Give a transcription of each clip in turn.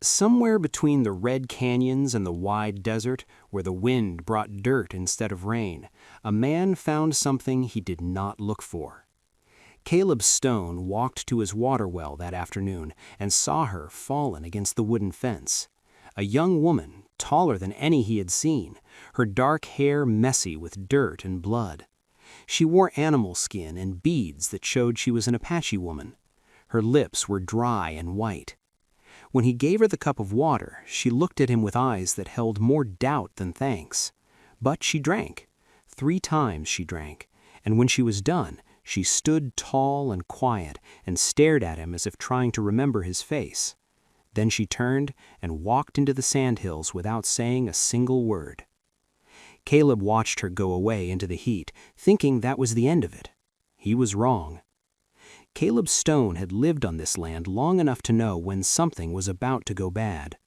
Somewhere between the red canyons and the wide desert, where the wind brought dirt instead of rain, a man found something he did not look for. Caleb Stone walked to his water well that afternoon and saw her fallen against the wooden fence. A young woman, taller than any he had seen, her dark hair messy with dirt and blood. She wore animal skin and beads that showed she was an Apache woman. Her lips were dry and white. When he gave her the cup of water, she looked at him with eyes that held more doubt than thanks. But she drank. 3 times she drank, and when she was done, she stood tall and quiet and stared at him as if trying to remember his face. Then she turned and walked into the sandhills without saying a single word. Caleb watched her go away into the heat, thinking that was the end of it. He was wrong. Caleb Stone had lived on this land long enough to know when something was about to go bad.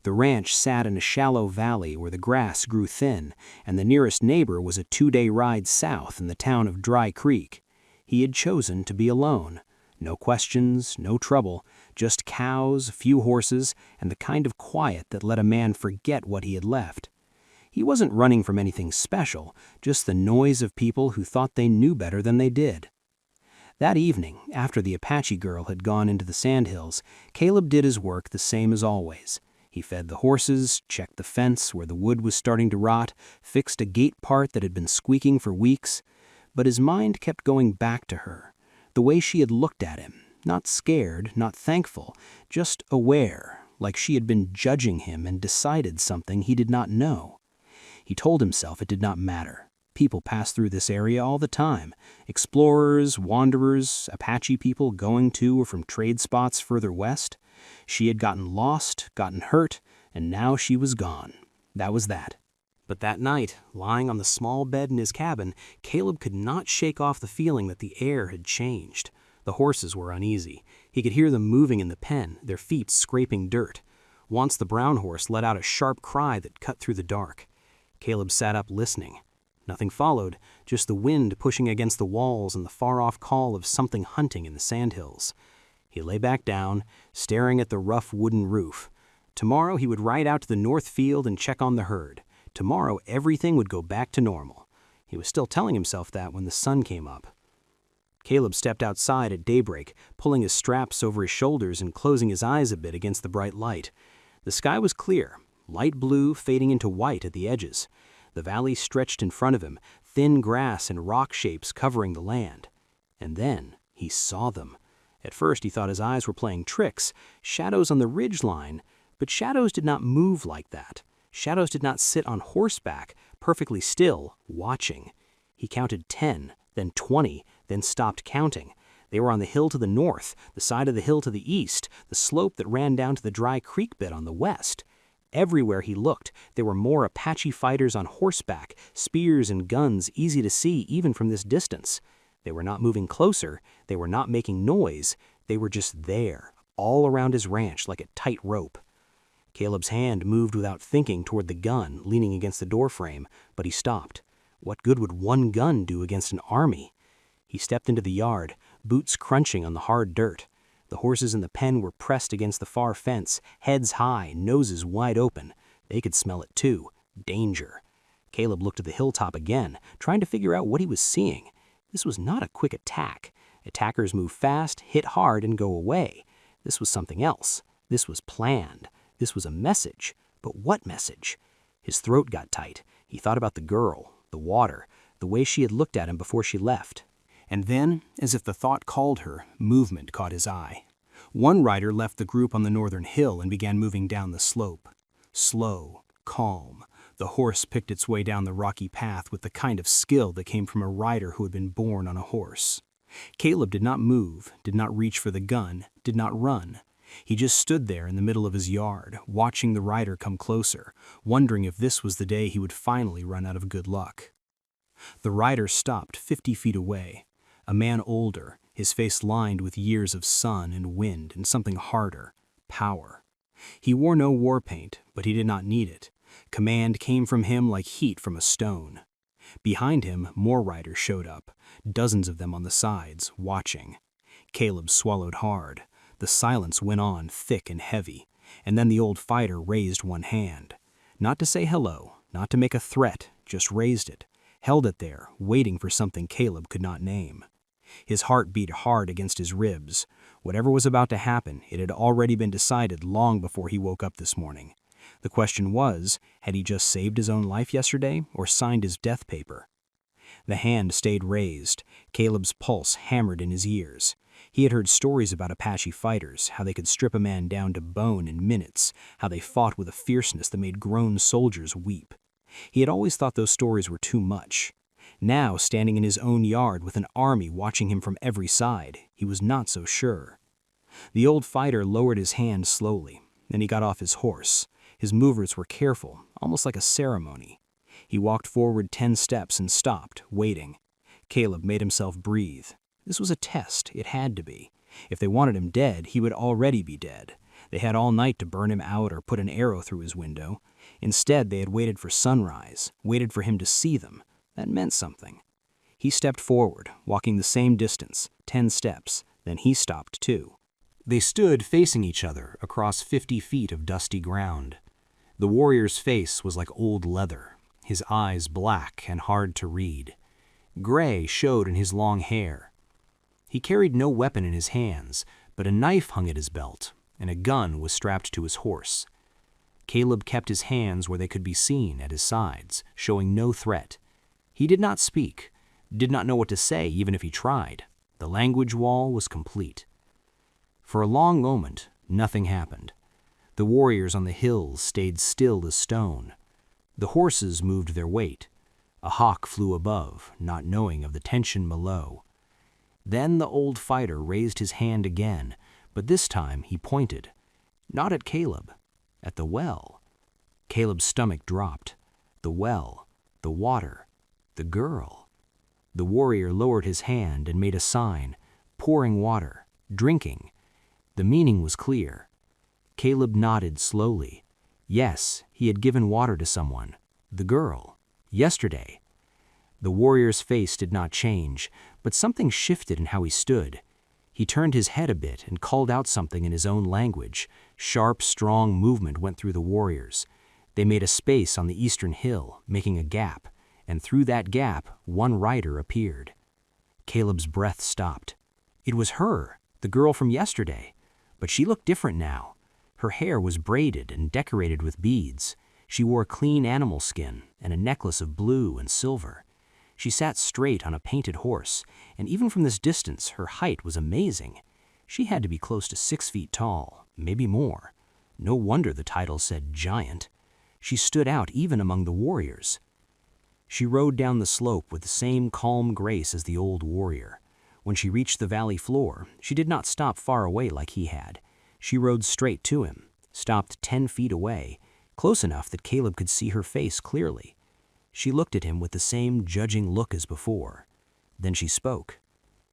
The ranch sat in a shallow valley where the grass grew thin, and the nearest neighbor was a 2-day ride south in the town of Dry Creek. He had chosen to be alone. No questions, no trouble, just cows, a few horses, and the kind of quiet that let a man forget what he had left. He wasn't running from anything special, just the noise of people who thought they knew better than they did. That evening, after the Apache girl had gone into the sandhills, Caleb did his work the same as always. He fed the horses, checked the fence where the wood was starting to rot, fixed a gate part that had been squeaking for weeks. But his mind kept going back to her, the way she had looked at him, not scared, not thankful, just aware, like she had been judging him and decided something he did not know. He told himself it did not matter. People pass through this area all the time. Explorers, wanderers, Apache people going to or from trade spots further west. She had gotten lost, gotten hurt, and now she was gone. That was that. But that night, lying on the small bed in his cabin, Caleb could not shake off the feeling that the air had changed. The horses were uneasy. He could hear them moving in the pen, their feet scraping dirt. Once the brown horse let out a sharp cry that cut through the dark. Caleb sat up listening. Nothing followed, just the wind pushing against the walls and the far-off call of something hunting in the sandhills. He lay back down, staring at the rough wooden roof. Tomorrow he would ride out to the north field and check on the herd. Tomorrow everything would go back to normal. He was still telling himself that when the sun came up. Caleb stepped outside at daybreak, pulling his straps over his shoulders and closing his eyes a bit against the bright light. The sky was clear, light blue fading into white at the edges. The valley stretched in front of him, thin grass and rock shapes covering the land. And then he saw them. At first he thought his eyes were playing tricks, shadows on the ridge line, but shadows did not move like that. Shadows did not sit on horseback, perfectly still, watching. He counted 10, then 20, then stopped counting. They were on the hill to the north, the side of the hill to the east, the slope that ran down to the Dry Creek bit on the west. Everywhere he looked, there were more Apache fighters on horseback, spears and guns easy to see even from this distance. They were not moving closer, they were not making noise, they were just there, all around his ranch like a tight rope. Caleb's hand moved without thinking toward the gun leaning against the doorframe, but he stopped. What good would one gun do against an army? He stepped into the yard, boots crunching on the hard dirt. The horses in the pen were pressed against the far fence, heads high, noses wide open. They could smell it too. Danger. Caleb looked at the hilltop again, trying to figure out what he was seeing. This was not a quick attack. Attackers move fast, hit hard, and go away. This was something else. This was planned. This was a message. But what message? His throat got tight. He thought about the girl, the water, the way she had looked at him before she left. And then, as if the thought called her, movement caught his eye. One rider left the group on the northern hill and began moving down the slope. Slow, calm, the horse picked its way down the rocky path with the kind of skill that came from a rider who had been born on a horse. Caleb did not move, did not reach for the gun, did not run. He just stood there in the middle of his yard, watching the rider come closer, wondering if this was the day he would finally run out of good luck. The rider stopped 50 feet away. A man older, his face lined with years of sun and wind and something harder, power. He wore no war paint, but he did not need it. Command came from him like heat from a stone. Behind him, more riders showed up, dozens of them on the sides, watching. Caleb swallowed hard. The silence went on thick and heavy. And then the old fighter raised one hand. Not to say hello, not to make a threat, just raised it, held it there, waiting for something Caleb could not name. His heart beat hard against his ribs. Whatever was about to happen, it had already been decided long before he woke up this morning. The question was, had he just saved his own life yesterday or signed his death paper? The hand stayed raised. Caleb's pulse hammered in his ears. He had heard stories about Apache fighters, how they could strip a man down to bone in minutes, how they fought with a fierceness that made grown soldiers weep. He had always thought those stories were too much. Now, standing in his own yard with an army watching him from every side, he was not so sure. The old fighter lowered his hand slowly. Then he got off his horse. His movements were careful, almost like a ceremony. He walked forward 10 steps and stopped, waiting. Caleb made himself breathe. This was a test. It had to be. If they wanted him dead, he would already be dead. They had all night to burn him out or put an arrow through his window. Instead, they had waited for sunrise, waited for him to see them. That meant something. He stepped forward, walking the same distance, 10 steps. Then he stopped too. They stood facing each other across 50 feet of dusty ground. The warrior's face was like old leather, his eyes black and hard to read. Gray showed in his long hair. He carried no weapon in his hands, but a knife hung at his belt, and a gun was strapped to his horse. Caleb kept his hands where they could be seen at his sides, showing no threat. He did not speak, did not know what to say even if he tried. The language wall was complete. For a long moment, nothing happened. The warriors on the hills stayed still as stone. The horses moved their weight. A hawk flew above, not knowing of the tension below. Then the old fighter raised his hand again, but this time he pointed. Not at Caleb, at the well. Caleb's stomach dropped. The well, the water, the girl. The warrior lowered his hand and made a sign, pouring water, drinking. The meaning was clear. Caleb nodded slowly. Yes, he had given water to someone. The girl. Yesterday. The warrior's face did not change, but something shifted in how he stood. He turned his head a bit and called out something in his own language. Sharp, strong movement went through the warriors. They made a space on the eastern hill, making a gap, and through that gap, one rider appeared. Caleb's breath stopped. It was her, the girl from yesterday, but she looked different now. Her hair was braided and decorated with beads. She wore clean animal skin and a necklace of blue and silver. She sat straight on a painted horse, and even from this distance, her height was amazing. She had to be close to 6 feet tall, maybe more. No wonder the title said giant. She stood out even among the warriors. She rode down the slope with the same calm grace as the old warrior. When she reached the valley floor, she did not stop far away like he had. She rode straight to him, stopped 10 feet away, close enough that Caleb could see her face clearly. She looked at him with the same judging look as before. Then she spoke.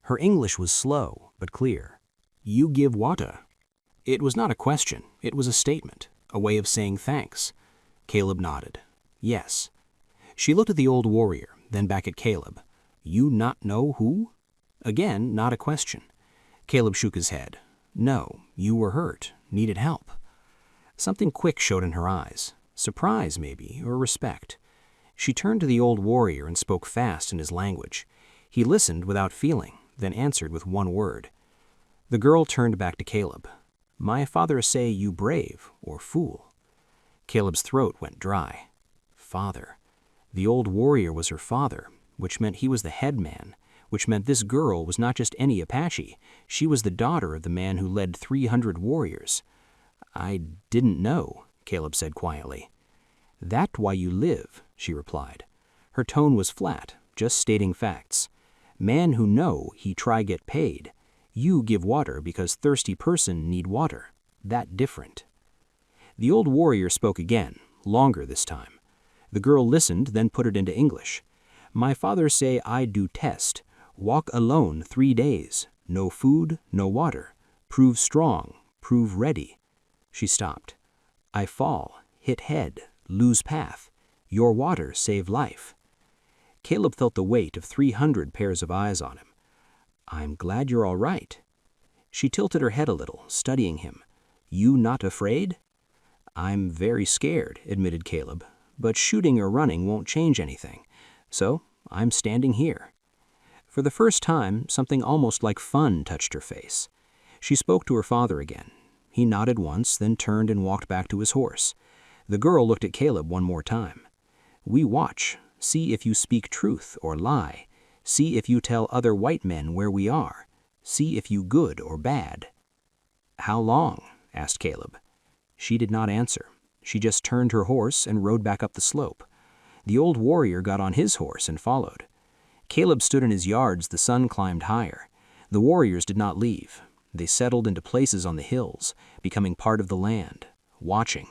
Her English was slow, but clear. You give water. It was not a question. It was a statement, a way of saying thanks. Caleb nodded. Yes. She looked at the old warrior, then back at Caleb. You not know who? Again, not a question. Caleb shook his head. No, you were hurt, needed help. Something quick showed in her eyes. Surprise, maybe, or respect. She turned to the old warrior and spoke fast in his language. He listened without feeling, then answered with one word. The girl turned back to Caleb. My father say you brave, or fool. Caleb's throat went dry. Father. The old warrior was her father, which meant he was the head man, which meant this girl was not just any Apache. She was the daughter of the man who led 300 warriors. I didn't know, Caleb said quietly. That why you live, she replied. Her tone was flat, just stating facts. Man who know he try get paid. You give water because thirsty person need water. That different. The old warrior spoke again, longer this time. The girl listened, then put it into English. My father say I do test. Walk alone 3 days. No food, no water. Prove strong, prove ready. She stopped. I fall, hit head, lose path. Your water save life. Caleb felt the weight of 300 pairs of eyes on him. I'm glad you're all right. She tilted her head a little, studying him. You not afraid? "I'm very scared," admitted Caleb, "but shooting or running won't change anything. So I'm standing here." For the first time, something almost like fun touched her face. She spoke to her father again. He nodded once, then turned and walked back to his horse. The girl looked at Caleb one more time. "We watch, see if you speak truth or lie, see if you tell other white men where we are, see if you good or bad." "How long?" asked Caleb. She did not answer. She just turned her horse and rode back up the slope. The old warrior got on his horse and followed. Caleb stood in his yards. The sun climbed higher. The warriors did not leave. They settled into places on the hills, becoming part of the land, watching.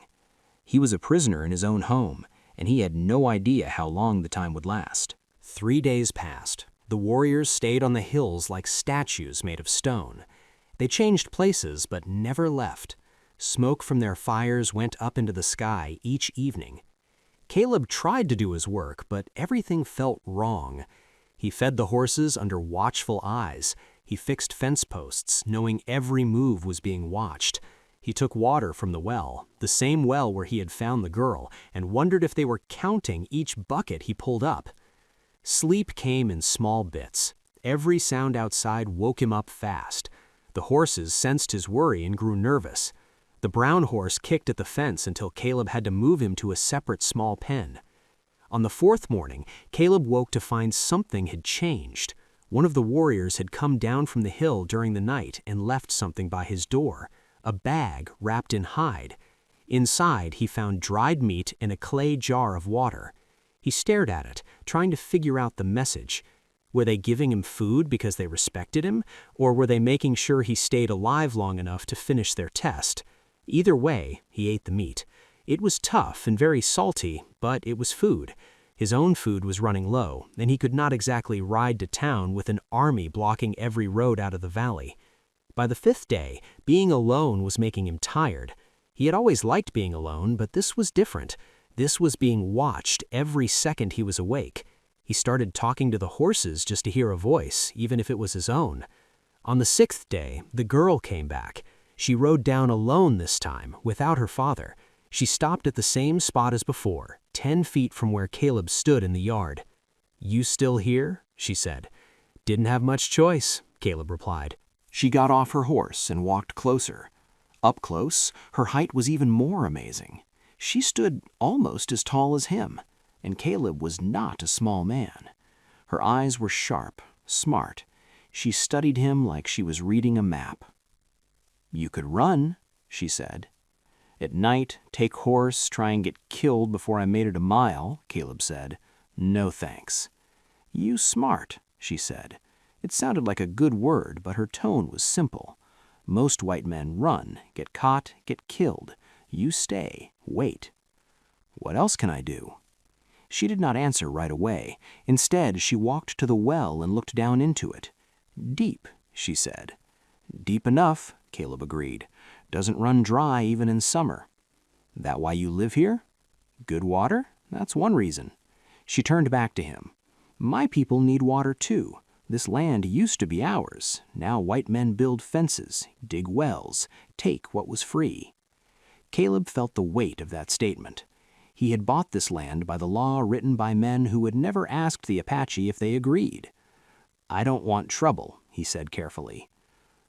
He was a prisoner in his own home, and he had no idea how long the time would last. 3 days passed. The warriors stayed on the hills like statues made of stone. They changed places, but never left. Smoke from their fires went up into the sky each evening. Caleb tried to do his work, but everything felt wrong. He fed the horses under watchful eyes. He fixed fence posts, knowing every move was being watched. He took water from the same well where he had found the girl, and wondered if they were counting each bucket he pulled up. Sleep came in small bits. Every sound outside woke him up fast. The horses sensed his worry and grew nervous. The brown horse kicked at the fence until Caleb had to move him to a separate small pen. On the 4th morning, Caleb woke to find something had changed. One of the warriors had come down from the hill during the night and left something by his door, a bag wrapped in hide. Inside, he found dried meat and a clay jar of water. He stared at it, trying to figure out the message. Were they giving him food because they respected him, or were they making sure he stayed alive long enough to finish their test? Either way, he ate the meat. It was tough and very salty, but it was food. His own food was running low, and he could not exactly ride to town with an army blocking every road out of the valley. By the 5th day, being alone was making him tired. He had always liked being alone, but this was different. This was being watched every second he was awake. He started talking to the horses just to hear a voice, even if it was his own. On the 6th day, the girl came back. She rode down alone this time, without her father. She stopped at the same spot as before, 10 feet from where Caleb stood in the yard. "You still here?" she said. "Didn't have much choice," Caleb replied. She got off her horse and walked closer. Up close, her height was even more amazing. She stood almost as tall as him, and Caleb was not a small man. Her eyes were sharp, smart. She studied him like she was reading a map. "You could run," she said. "At night, take horse, try and get killed before I made it a mile," Caleb said. "No thanks." "You smart," she said. It sounded like a good word, but her tone was simple. "Most white men run, get caught, get killed. You stay, wait." "What else can I do?" She did not answer right away. Instead, she walked to the well and looked down into it. "Deep," she said. "Deep enough," Caleb agreed. "Doesn't run dry even in summer." "That why you live here?" "Good water? That's one reason." She turned back to him. "My people need water too. This land used to be ours. Now white men build fences, dig wells, take what was free." Caleb felt the weight of that statement. He had bought this land by the law written by men who had never asked the Apache if they agreed. "I don't want trouble," he said carefully.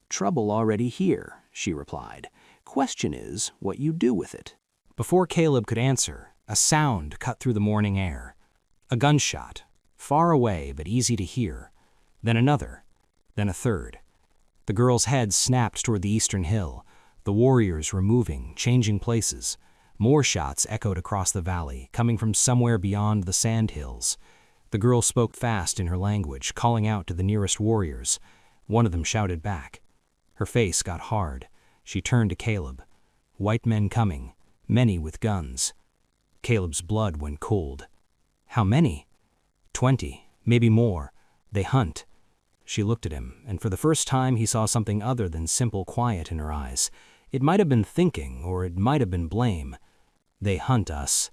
"Trouble already here," she replied. "Question is what you do with it." Before Caleb could answer, a sound cut through the morning air. A gunshot, far away but easy to hear. Then another, then a third. The girl's head snapped toward the eastern hill. The warriors were moving, changing places. More shots echoed across the valley, coming from somewhere beyond the sand hills. The girl spoke fast in her language, calling out to the nearest warriors. One of them shouted back. Her face got hard. She turned to Caleb. White men coming, many with guns. Caleb's blood went cold. "How many?" 20, maybe more. They hunt." She looked at him, and for the first time he saw something other than simple quiet in her eyes. It might have been thinking, or it might have been blame. "They hunt us."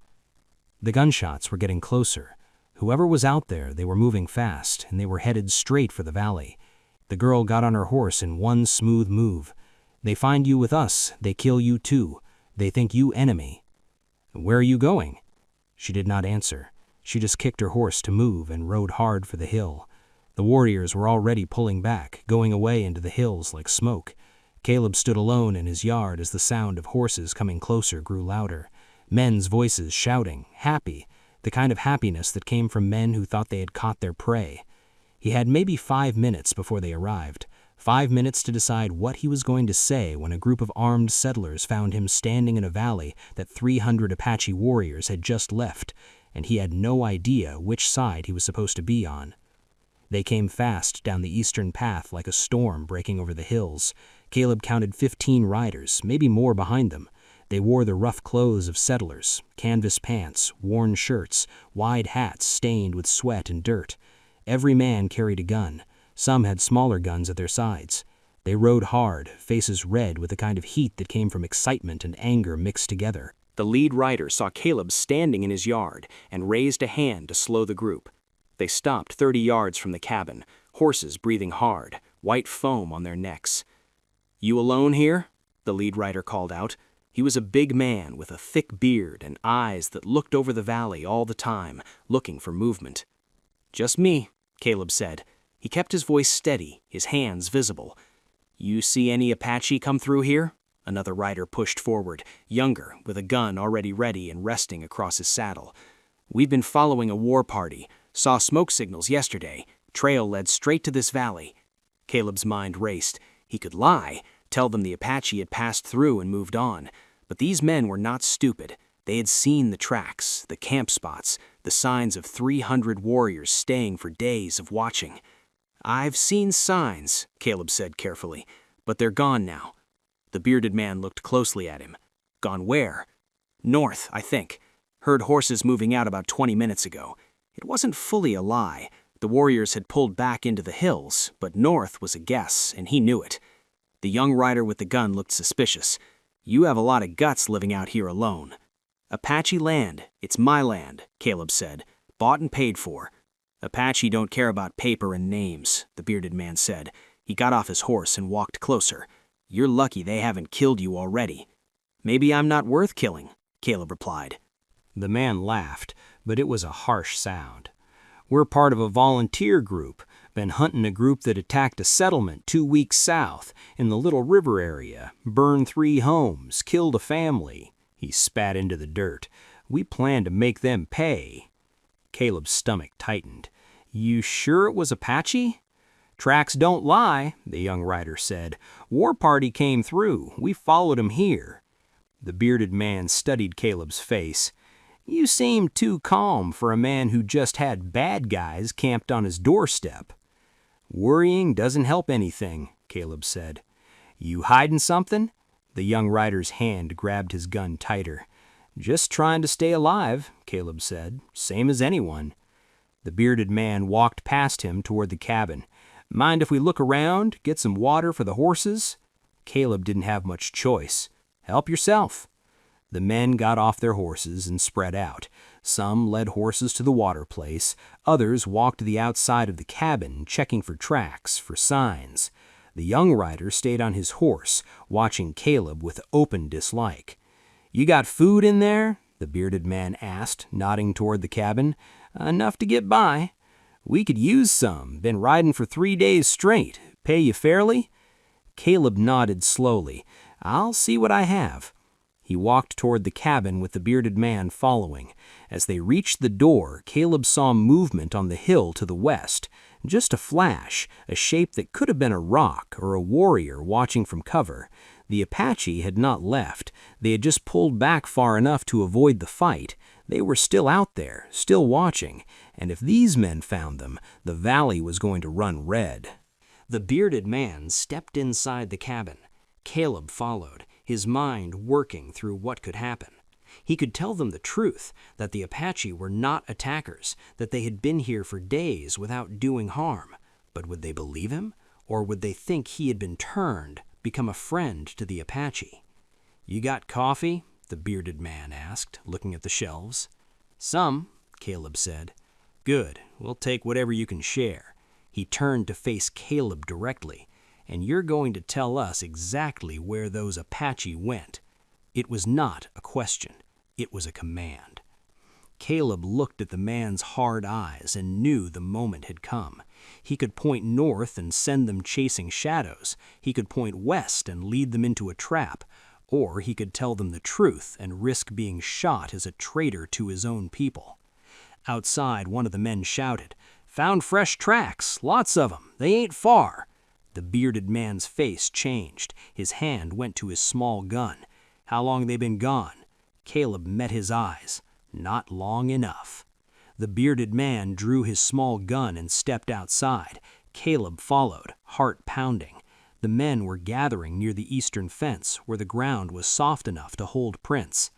The gunshots were getting closer. Whoever was out there, they were moving fast, and they were headed straight for the valley. The girl got on her horse in one smooth move. "They find you with us, they kill you too. They think you enemy." "Where are you going?" She did not answer. She just kicked her horse to move and rode hard for the hill. The warriors were already pulling back, going away into the hills like smoke. Caleb stood alone in his yard as the sound of horses coming closer grew louder. Men's voices shouting, happy, the kind of happiness that came from men who thought they had caught their prey. He had maybe 5 minutes before they arrived. 5 minutes to decide what he was going to say when a group of armed settlers found him standing in a valley that 300 Apache warriors had just left, and he had no idea which side he was supposed to be on. They came fast down the eastern path like a storm breaking over the hills. Caleb counted 15 riders, maybe more behind them. They wore the rough clothes of settlers, canvas pants, worn shirts, wide hats stained with sweat and dirt. Every man carried a gun. Some had smaller guns at their sides. They rode hard, faces red with the kind of heat that came from excitement and anger mixed together. The lead rider saw Caleb standing in his yard and raised a hand to slow the group. They stopped 30 yards from the cabin, horses breathing hard, white foam on their necks. "You alone here?" the lead rider called out. He was a big man with a thick beard and eyes that looked over the valley all the time, looking for movement. "Just me," Caleb said. He kept his voice steady, his hands visible. "You see any Apache come through here?" Another rider pushed forward, younger, with a gun already ready and resting across his saddle. "We've been following a war party. Saw smoke signals yesterday. Trail led straight to this valley." Caleb's mind raced. He could lie, tell them the Apache had passed through and moved on. But these men were not stupid. They had seen the tracks, the camp spots, the signs of 300 warriors staying for days of watching. "I've seen signs," Caleb said carefully, "but they're gone now." The bearded man looked closely at him. "Gone where?" "North, I think. Heard horses moving out about 20 minutes ago." It wasn't fully a lie. The warriors had pulled back into the hills, but north was a guess, and he knew it. The young rider with the gun looked suspicious. "You have a lot of guts living out here alone." "Apache land. It's my land," Caleb said. "Bought and paid for." "Apache don't care about paper and names," the bearded man said. He got off his horse and walked closer. "You're lucky they haven't killed you already." "Maybe I'm not worth killing," Caleb replied. The man laughed, but it was a harsh sound. "We're part of a volunteer group. Been hunting a group that attacked a settlement 2 weeks south in the Little River area, burned 3 homes, killed a family." He spat into the dirt. "We plan to make them pay." Caleb's stomach tightened. "You sure it was Apache?" "Tracks don't lie," the young rider said. "War party came through. We followed him here." The bearded man studied Caleb's face. "You seem too calm for a man who just had bad guys camped on his doorstep." "Worrying doesn't help anything," Caleb said. "You hiding something?" The young rider's hand grabbed his gun tighter. "Just trying to stay alive," Caleb said. "Same as anyone." The bearded man walked past him toward the cabin. "Mind if we look around, get some water for the horses?" Caleb didn't have much choice. "Help yourself." The men got off their horses and spread out. Some led horses to the water place. Others walked to the outside of the cabin, checking for tracks, for signs. The young rider stayed on his horse, watching Caleb with open dislike. "You got food in there?" the bearded man asked, nodding toward the cabin. "Enough to get by." "We could use some. Been riding for 3 days straight. Pay you fairly?" Caleb nodded slowly. "I'll see what I have." He walked toward the cabin with the bearded man following. As they reached the door, Caleb saw movement on the hill to the west. Just a flash, a shape that could have been a rock or a warrior watching from cover. The Apache had not left. They had just pulled back far enough to avoid the fight. They were still out there, still watching, and if these men found them, the valley was going to run red. The bearded man stepped inside the cabin. Caleb followed, his mind working through what could happen. He could tell them the truth, that the Apache were not attackers, that they had been here for days without doing harm. But would they believe him? Or would they think he had been turned, become a friend to the Apache? "You got coffee?" the bearded man asked, looking at the shelves. "Some," Caleb said. "Good. We'll take whatever you can share." He turned to face Caleb directly. "And you're going to tell us exactly where those Apache went." It was not a question. It was a command. Caleb looked at the man's hard eyes and knew the moment had come. He could point north and send them chasing shadows. He could point west and lead them into a trap. Or he could tell them the truth and risk being shot as a traitor to his own people. Outside, one of the men shouted, "Found fresh tracks, lots of 'em. They ain't far." The bearded man's face changed. His hand went to his small gun. "How long they been gone?" Caleb met his eyes. "Not long enough." The bearded man drew his small gun and stepped outside. Caleb followed, heart pounding. The men were gathering near the eastern fence, where the ground was soft enough to hold prints.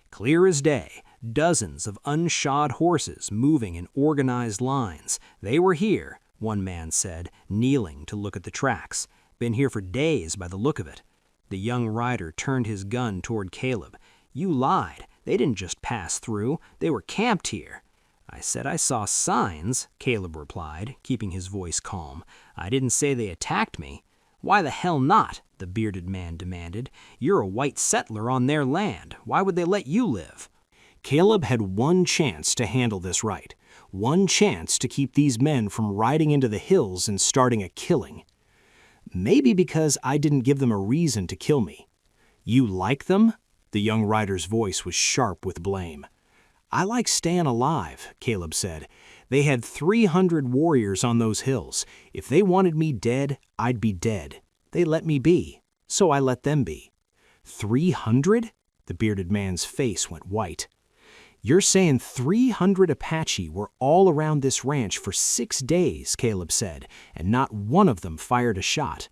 Clear as day, dozens of unshod horses moving in organized lines. "They were here," one man said, kneeling to look at the tracks. "Been here for days by the look of it." The young rider turned his gun toward Caleb. "You lied. They didn't just pass through. They were camped here." "I said I saw signs," Caleb replied, keeping his voice calm. "I didn't say they attacked me." "Why the hell not?" the bearded man demanded. "You're a white settler on their land. Why would they let you live?" Caleb had one chance to handle this right. One chance to keep these men from riding into the hills and starting a killing. "Maybe because I didn't give them a reason to kill me." "You like them?" The young rider's voice was sharp with blame. "I like staying alive," Caleb said. "They had 300 warriors on those hills. If they wanted me dead, I'd be dead. They let me be, so I let them be." 300? The bearded man's face went white. "You're saying 300 Apache were all around this ranch for 6 days," Caleb said, "and not one of them fired a shot."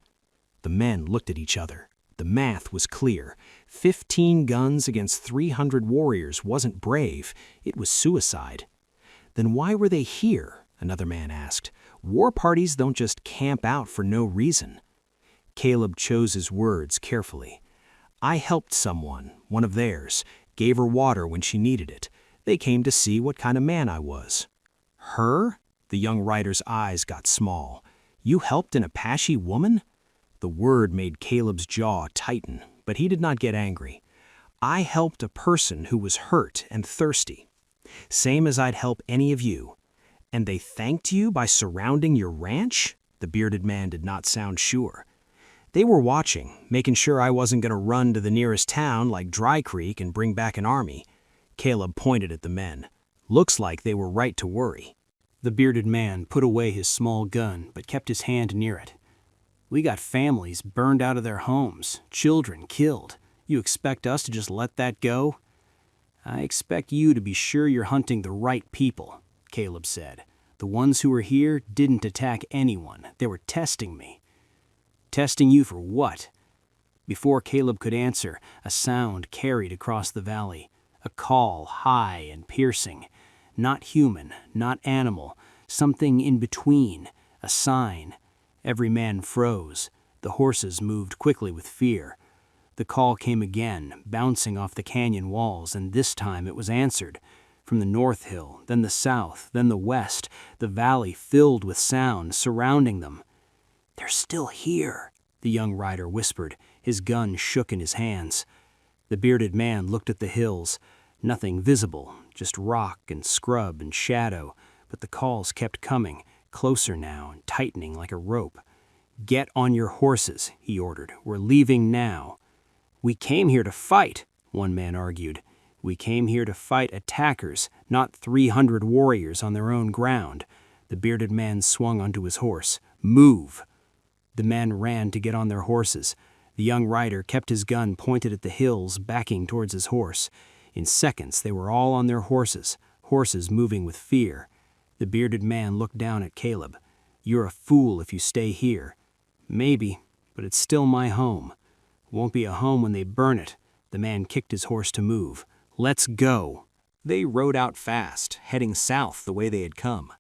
The men looked at each other. The math was clear. 15 guns against 300 warriors wasn't brave, it was suicide. "Then why were they here?" another man asked. "War parties don't just camp out for no reason." Caleb chose his words carefully. "I helped someone, one of theirs, gave her water when she needed it. They came to see what kind of man I was." "Her?" The young rider's eyes got small. "You helped an Apache woman?" The word made Caleb's jaw tighten, but he did not get angry. "I helped a person who was hurt and thirsty. Same as I'd help any of you." "And they thanked you by surrounding your ranch?" The bearded man did not sound sure. "They were watching, making sure I wasn't going to run to the nearest town like Dry Creek and bring back an army." Caleb pointed at the men. "Looks like they were right to worry." The bearded man put away his small gun, but kept his hand near it. "We got families burned out of their homes, children killed. You expect us to just let that go?" "I expect you to be sure you're hunting the right people," Caleb said. "The ones who were here didn't attack anyone. They were testing me." "Testing you for what?" Before Caleb could answer, a sound carried across the valley. A call, high and piercing. Not human, not animal, something in between, a sign. Every man froze. The horses moved quickly with fear. The call came again, bouncing off the canyon walls, and this time it was answered. From the north hill, then the south, then the west, the valley filled with sound, surrounding them. "They're still here," the young rider whispered. His gun shook in his hands. The bearded man looked at the hills. Nothing visible, just rock and scrub and shadow, but the calls kept coming, closer now and tightening like a rope. "Get on your horses," he ordered. "We're leaving now." "We came here to fight," one man argued. "We came here to fight attackers, not 300 warriors on their own ground." The bearded man swung onto his horse. "Move!" The men ran to get on their horses. The young rider kept his gun pointed at the hills, backing towards his horse. In seconds, they were all on their horses, horses moving with fear. The bearded man looked down at Caleb. "You're a fool if you stay here." "Maybe, but it's still my home." "Won't be a home when they burn it." The man kicked his horse to move. "Let's go." They rode out fast, heading south the way they had come.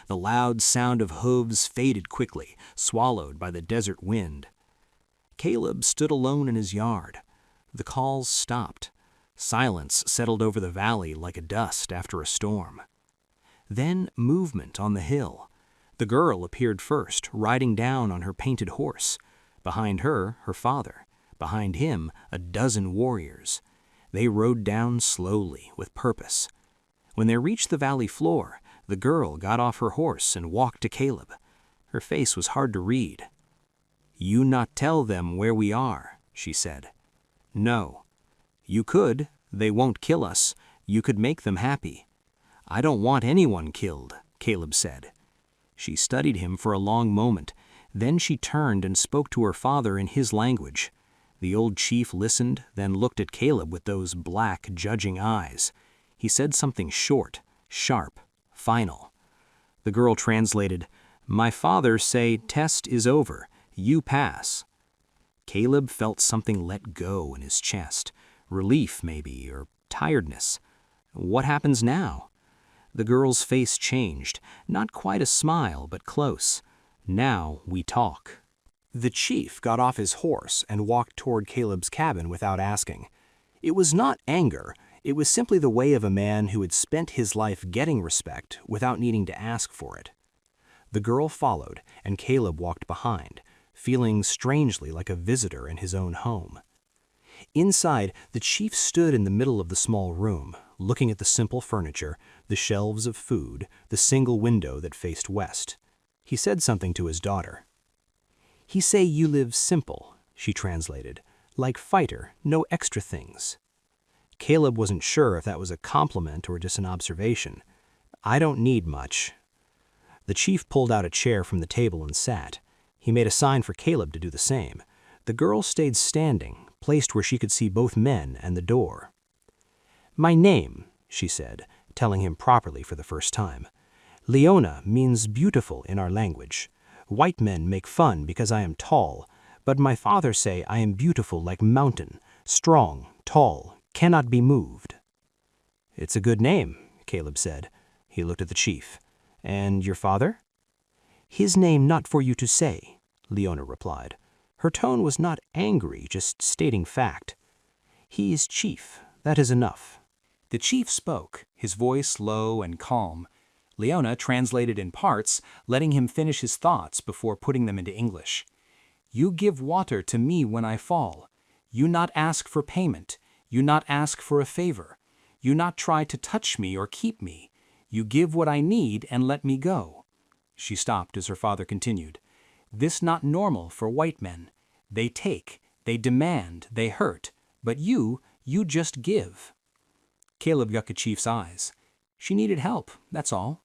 The loud sound of hooves faded quickly, swallowed by the desert wind. Caleb stood alone in his yard. The calls stopped. Silence settled over the valley like a dust after a storm. Then movement on the hill. The girl appeared first, riding down on her painted horse. Behind her, her father. Behind him, a dozen warriors. They rode down slowly, with purpose. When they reached the valley floor, the girl got off her horse and walked to Caleb. Her face was hard to read. "You not tell them where we are," she said. "No. You could. They won't kill us. You could make them happy." "I don't want anyone killed," Caleb said. She studied him for a long moment. Then she turned and spoke to her father in his language. The old chief listened, then looked at Caleb with those black, judging eyes. He said something short, sharp, final. The girl translated, "My father say test is over. You pass." Caleb felt something let go in his chest. Relief, maybe, or tiredness. What happens now? The girl's face changed. Not quite a smile, but close. "Now we talk." The chief got off his horse and walked toward Caleb's cabin without asking. It was not anger. It was simply the way of a man who had spent his life getting respect without needing to ask for it. The girl followed, and Caleb walked behind, feeling strangely like a visitor in his own home. Inside, the chief stood in the middle of the small room, looking at the simple furniture, the shelves of food, the single window that faced west. He said something to his daughter. "He say you live simple," she translated, "like fighter, no extra things." Caleb wasn't sure if that was a compliment or just an observation. "I don't need much." The chief pulled out a chair from the table and sat. He made a sign for Caleb to do the same. The girl stayed standing, placed where she could see both men and the door. "My name," she said, telling him properly for the first time. "Leona means beautiful in our language. White men make fun because I am tall, but my father say I am beautiful like mountain, strong, tall, cannot be moved." "It's a good name," Caleb said. He looked at the chief. "And your father?" "His name not for you to say," Leona replied. Her tone was not angry, just stating fact. "He is chief. That is enough." The chief spoke, his voice low and calm. Leona translated in parts, letting him finish his thoughts before putting them into English. "You give water to me when I fall. You not ask for payment. You not ask for a favor. You not try to touch me or keep me. You give what I need and let me go." She stopped as her father continued. "This not normal for white men. They take, they demand, they hurt. But you just give." Caleb got the chief's eyes. "She needed help, that's all."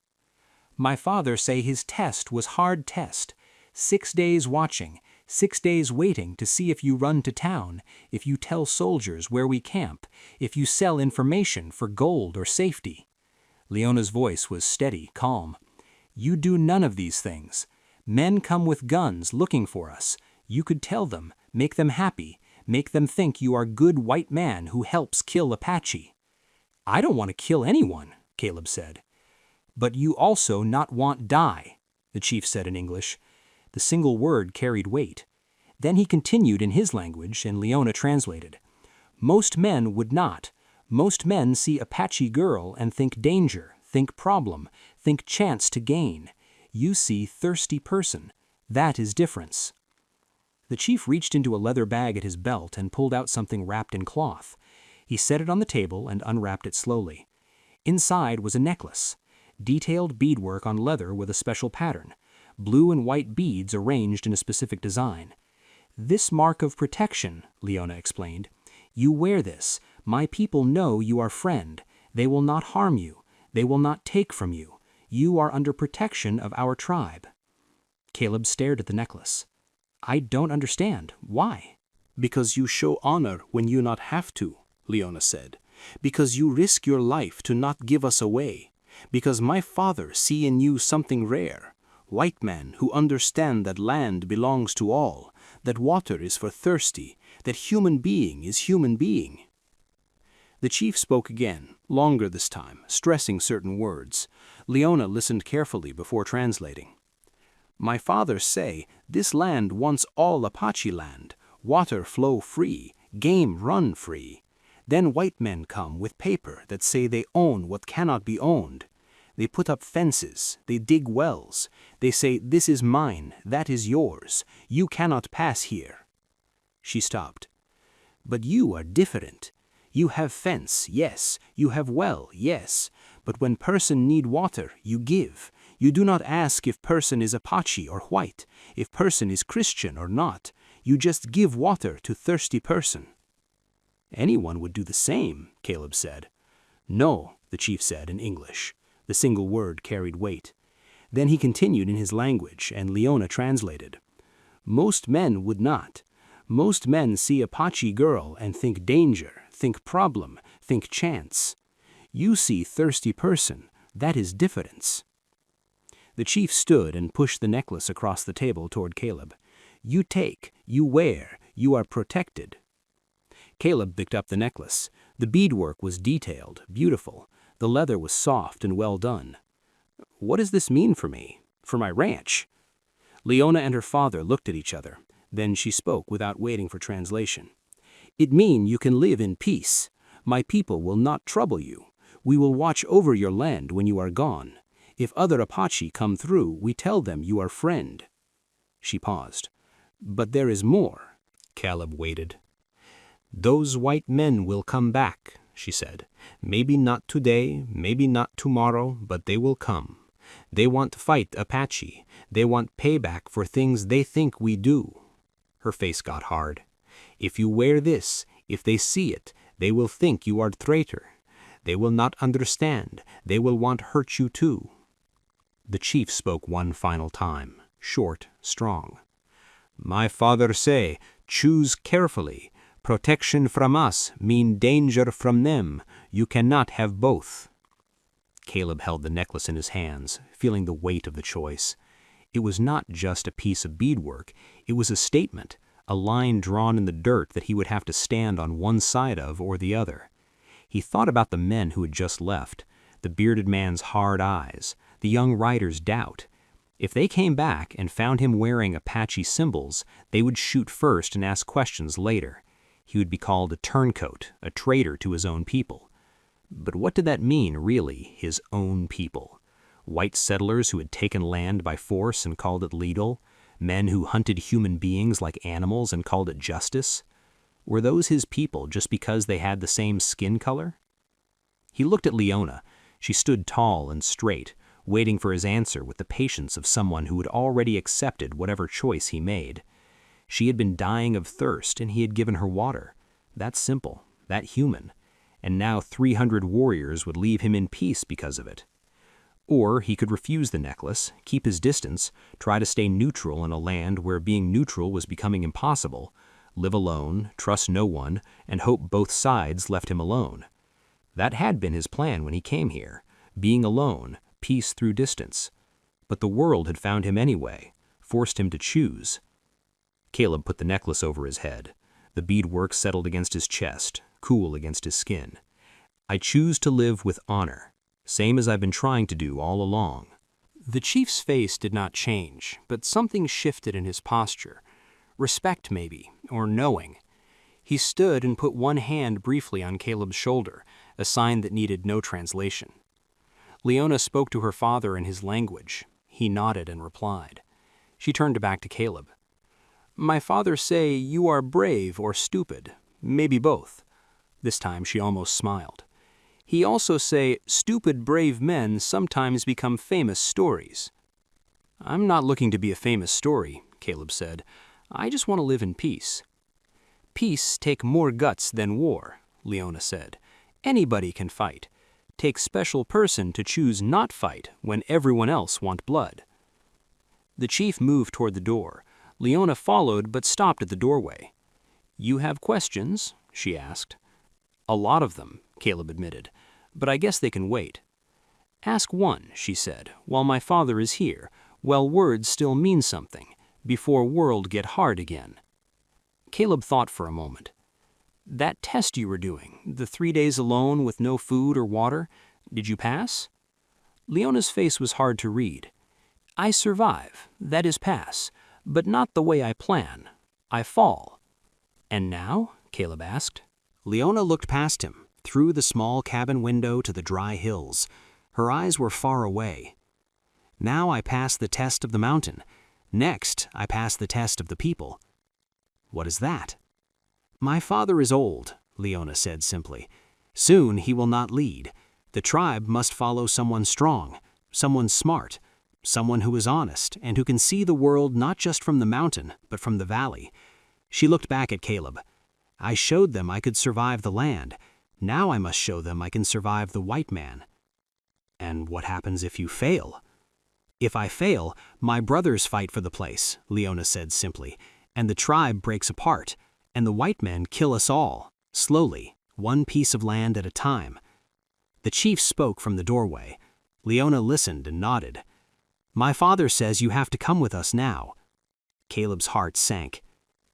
"My father say his test was hard test. 6 days watching, 6 days waiting to see if you run to town, if you tell soldiers where we camp, if you sell information for gold or safety." Leona's voice was steady, calm. "You do none of these things. Men come with guns looking for us. You could tell them, make them happy, make them think you are good white man who helps kill Apache." "I don't want to kill anyone," Caleb said. "But you also not want die," the chief said in English. The single word carried weight. Then he continued in his language, and Leona translated. "Most men would not. Most men see Apache girl and think danger, think problem, think chance to gain. You see thirsty person. That is difference." The chief reached into a leather bag at his belt and pulled out something wrapped in cloth. He set it on the table and unwrapped it slowly. Inside was a necklace. Detailed beadwork on leather with a special pattern. Blue and white beads arranged in a specific design. "This mark of protection," Leona explained. "You wear this. My people know you are friend. They will not harm you. They will not take from you. You are under protection of our tribe." Caleb stared at the necklace. "I don't understand. Why?" "Because you show honor when you not have to," Leona said. "Because you risk your life to not give us away. Because my father see in you something rare. White man who understand that land belongs to all, that water is for thirsty, that human being is human being." The chief spoke again, longer this time, stressing certain words. Leona listened carefully before translating. "My father say this land once all Apache land, water flow free, game run free. Then white men come with paper that say they own what cannot be owned. They put up fences, they dig wells. They say this is mine, that is yours. You cannot pass here." She stopped. "But you are different. You have fence, yes. You have well, yes. But when person need water, you give. You do not ask if person is Apache or white, if person is Christian or not. You just give water to thirsty person." "Anyone would do the same," Caleb said. "No," the chief said in English. The single word carried weight. Then he continued in his language, and Leona translated. "Most men would not. Most men see Apache girl and think danger, think problem, think chance. You see thirsty person, that is difference." The chief stood and pushed the necklace across the table toward Caleb. "You take, you wear, you are protected." Caleb picked up the necklace. The beadwork was detailed, beautiful. The leather was soft and well done. "What does this mean for me? For my ranch?" Leona and her father looked at each other. Then she spoke without waiting for translation. "It mean you can live in peace. My people will not trouble you. We will watch over your land when you are gone. If other Apache come through, we tell them you are friend." She paused. "But there is more." Caleb waited. "Those white men will come back," she said. "Maybe not today, maybe not tomorrow, but they will come. They want to fight Apache. They want payback for things they think we do." Her face got hard. "If you wear this, if they see it, they will think you are traitor. They will not understand. They will want hurt you too." The chief spoke one final time, short, strong. "My father say, choose carefully. Protection from us mean danger from them. You cannot have both." Caleb held the necklace in his hands, feeling the weight of the choice. It was not just a piece of beadwork. It was a statement, a line drawn in the dirt that he would have to stand on one side of or the other. He thought about the men who had just left, the bearded man's hard eyes, the young rider's doubt. If they came back and found him wearing Apache symbols, they would shoot first and ask questions later. He would be called a turncoat, a traitor to his own people. But what did that mean, really, his own people? White settlers who had taken land by force and called it legal? Men who hunted human beings like animals and called it justice? Were those his people just because they had the same skin color? He looked at Leona. She stood tall and straight, waiting for his answer with the patience of someone who had already accepted whatever choice he made. She had been dying of thirst, and he had given her water. That simple, that human. And now 300 warriors would leave him in peace because of it. Or he could refuse the necklace, keep his distance, try to stay neutral in a land where being neutral was becoming impossible, live alone, trust no one, and hope both sides left him alone. That had been his plan when he came here, being alone, peace through distance. But the world had found him anyway, forced him to choose. Caleb put the necklace over his head. The beadwork settled against his chest, cool against his skin. "I choose to live with honor, same as I've been trying to do all along." The chief's face did not change, but something shifted in his posture. Respect, maybe, or knowing. He stood and put one hand briefly on Caleb's shoulder, a sign that needed no translation. Leona spoke to her father in his language. He nodded and replied. She turned back to Caleb. "My father say you are brave or stupid, maybe both." This time she almost smiled. "He also say stupid brave men sometimes become famous stories." "I'm not looking to be a famous story," Caleb said. "I just want to live in peace." "Peace take more guts than war," Leona said. "Anybody can fight. Take special person to choose not fight when everyone else want blood." The chief moved toward the door. Leona followed but stopped at the doorway. "You have questions?" she asked. "A lot of them," Caleb admitted, "but I guess they can wait." "Ask one," she said, "while my father is here, while words still mean something, before world get hard again." Caleb thought for a moment. "That test you were doing, the 3 days alone with no food or water, did you pass?" Leona's face was hard to read. "I survive, that is pass, but not the way I plan. I fall." "And now?" Caleb asked. Leona looked past him, through the small cabin window to the dry hills. Her eyes were far away. "Now I pass the test of the mountain. Next, I pass the test of the people." "What is that?" "My father is old," Leona said simply. Soon he will not lead. The tribe must follow someone strong, someone smart, someone who is honest and who can see the world not just from the mountain, but from the valley. She looked back at Caleb. I showed them I could survive the land. Now I must show them I can survive the white man. And what happens if you fail? If I fail, my brothers fight for the place, Leona said simply, and the tribe breaks apart, and the white men kill us all, slowly, one piece of land at a time. The chief spoke from the doorway. Leona listened and nodded. My father says you have to come with us now. Caleb's heart sank.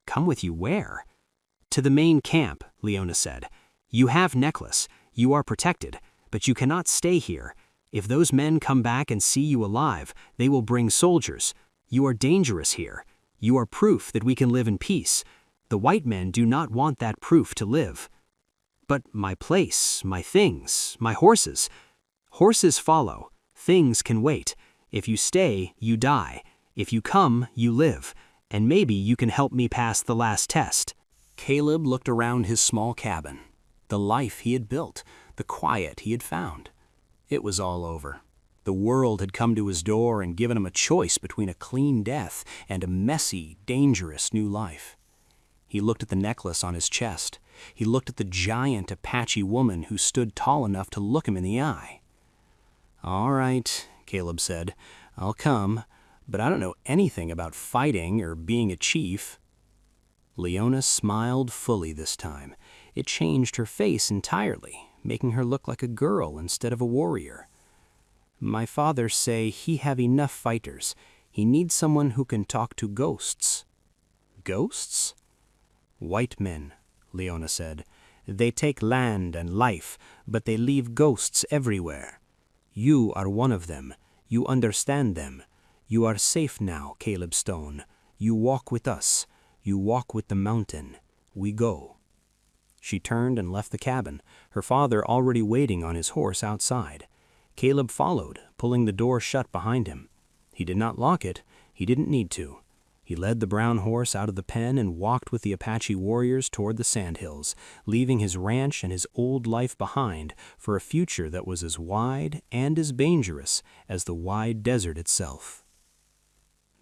Come with you where? To the main camp, Leona said. You have necklace. You are protected, but you cannot stay here. If those men come back and see you alive, they will bring soldiers. You are dangerous here. You are proof that we can live in peace. The white men do not want that proof to live. But my place, my things, my horses. Horses follow. Things can wait. If you stay, you die. If you come, you live. And maybe you can help me pass the last test. Caleb looked around his small cabin. The life he had built, the quiet he had found. It was all over. The world had come to his door and given him a choice between a clean death and a messy, dangerous new life. He looked at the necklace on his chest. He looked at the giant Apache woman who stood tall enough to look him in the eye. All right, Caleb said, I'll come, but I don't know anything about fighting or being a chief. Leona smiled fully this time. It changed her face entirely, making her look like a girl instead of a warrior. My father say he have enough fighters. He needs someone who can talk to ghosts. Ghosts? White men, Leona said. They take land and life, but they leave ghosts everywhere. You are one of them. You understand them. You are safe now, Caleb Stone. You walk with us. You walk with the mountain. We go. She turned and left the cabin, her father already waiting on his horse outside. Caleb followed, pulling the door shut behind him. He did not lock it. He didn't need to. He led the brown horse out of the pen and walked with the Apache warriors toward the sandhills, leaving his ranch and his old life behind for a future that was as wide and as dangerous as the wide desert itself.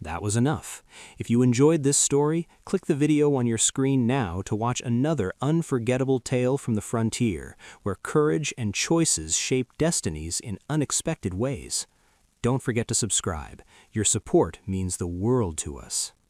That was enough. If you enjoyed this story, click the video on your screen now to watch another unforgettable tale from the frontier, where courage and choices shape destinies in unexpected ways. Don't forget to subscribe. Your support means the world to us.